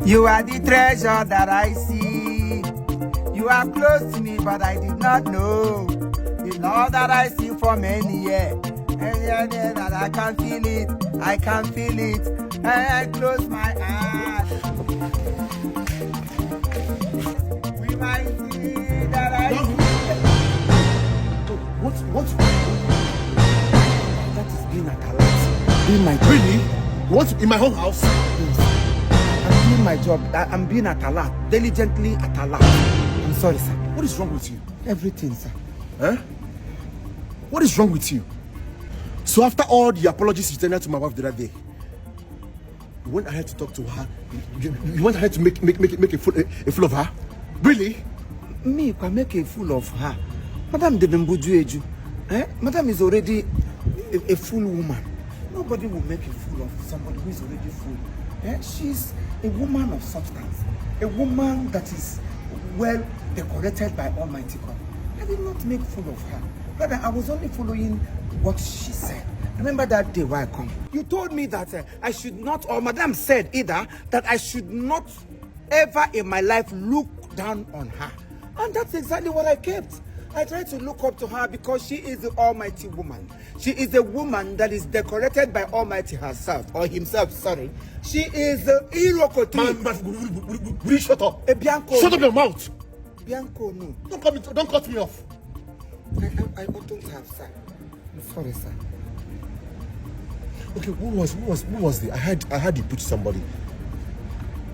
You are the treasure that I see. You are close to me, but I did not know. The love that I see for many years. And that I can feel it. I can feel it. And I close my eyes. We might see that I see. What? That is being at a lot. In my job. Really? What? In my whole house? Yes. I'm doing my job. I'm being at a lot. Diligently at a lot. I'm sorry, sir. What is wrong with you? Everything, sir. Huh? What is wrong with you? So after all the apologies you tendered to my wife the other day, you went ahead to talk to her. You went ahead to make a fool of her? Really? Me, can make a fool of her. Madam didn't buju eju. Madam is already a full woman. Nobody will make a fool of somebody who is already full. She's a woman of substance. A woman that is well decorated by Almighty God. I did not make fool of her. Rather, I was only following what she said. Remember that day where I come? You told me that I should not, or Madam said either, that I should not ever in my life look down on her. And that's exactly what I kept. I tried to look up to her because she is the Almighty woman. She is a woman that is decorated by Almighty herself, or himself, sorry. She is the Iroko tree. Will you shut up? Bianco. Shut up your mouth. Bianco, no. Don't cut me off. I don't have, sir. I'm sorry, sir. Okay, who was the? I had you put somebody.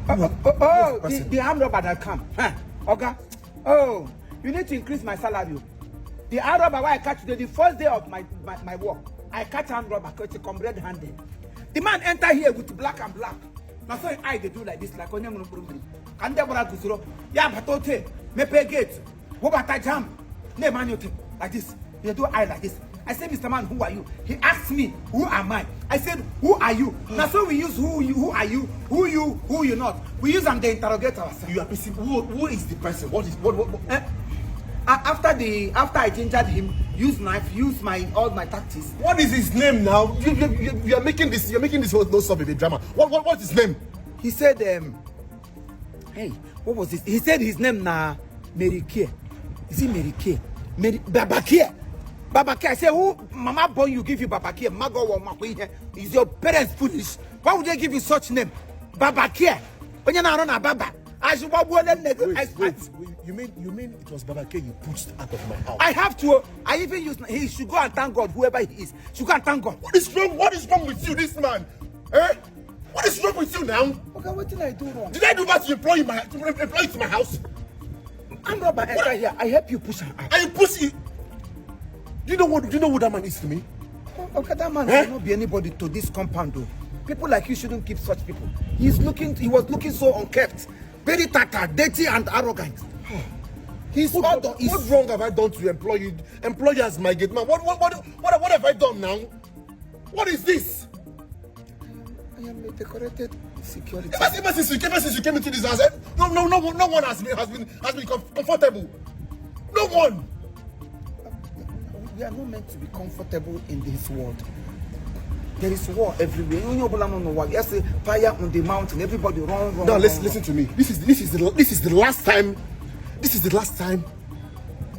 The armed robber that come. Okay. Oh, you need to increase my salary. The armed robber where I catch today, the first day of my work, I catch armed robber because it's red handed. The man enter here with black and black. Now so I they do like this, like on your problem. And they brought Gusuro. Yeah, batote, mepe gate, wobata jam, ne maniote, like this. They do I like this. I said, Mr. Man, who are you? He asked me, who am I? I said, who are you? Now so we use who are you, who you not. We use them to interrogate ourselves. You are missing who is the person? What? After I gingered him, use knife, use all my tactics. What is his name now? You are making this. You're making this whole no sub a drama. What is his name? He said, hey, what was this? He said his name na Mary K. Is it Mary K? Babake. Babake. I said, who mama born you give you Babake? Mago or Makoye? Is your parents foolish? Why would they give you such name? Babake. When you're not on a Baba. I should wait. You mean it was Babake you pushed out of my house? I have to. I even use. He should go and thank God, whoever he is. Should go and thank God. What is wrong with you, this man? Eh? What is wrong with you now? Okay, what did I do wrong? Did I do that to employ you to my house? I'm not by enter here. I help you push her out. Are you pushing? Do you know what that man is to me? Okay, that man cannot be anybody to this compound though. People like you shouldn't keep such people. He was looking so unkept, very tata, dirty and arrogant. What wrong have I done to employ you as my gate man? What have I done now? What is this? I am a decorated security. Ever since you came into this house, no one has been comfortable. No one. We are not meant to be comfortable in this world. There is war everywhere. Yes, fire on the mountain. Everybody run. Now listen to me. This is the last time. This is the last time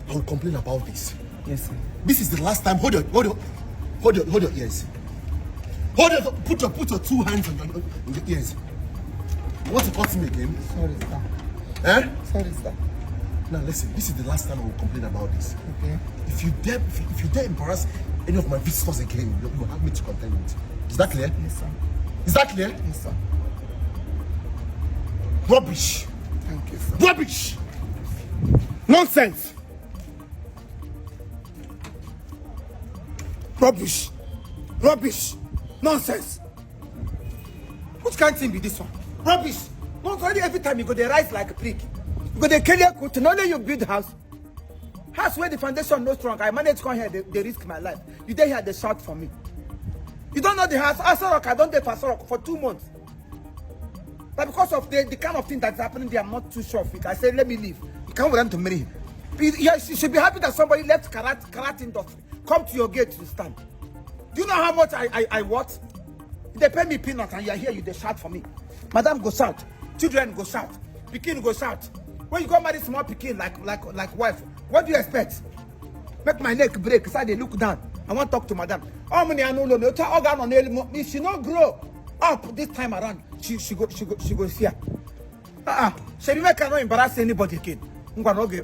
I will complain about this. Yes, sir. This is the last time. Hold your ears. Put your two hands on your ears. You want to cut me again? Sorry, sir. Eh? Sorry, sir. Now listen. This is the last time I will complain about this. Okay. If you dare embarrass any of my visitors again, you will have me to contend with. Is that clear? Yes, sir. Is that clear? Yes, sir. Rubbish. Thank you, sir. Rubbish. Nonsense. Rubbish. Nonsense. Which kind of thing be this one? Rubbish. Not only every time you go, they rise like a prick. You go, they kill your coat. Not only you build house where the foundation no strong. I manage to come here, they risk my life. You dey here, they shout for me. You don't know the house. I don't dey for 2 months. But because of the kind of thing that's happening there, I'm not too sure of it. I said, let me leave. You can't want them to marry him. You should be happy that somebody left karat industry. Come to your gate to stand. Do you know how much I what? They pay me peanuts and you're here, they shout for me. Madam, go shout. Children go shout. Pikin go shout. When you go marry small pikin like wife, what do you expect? Make my neck break. So they look down. I want to talk to madam. If she not grow up this time around, she go fear. She cannot embarrass anybody again. Okay.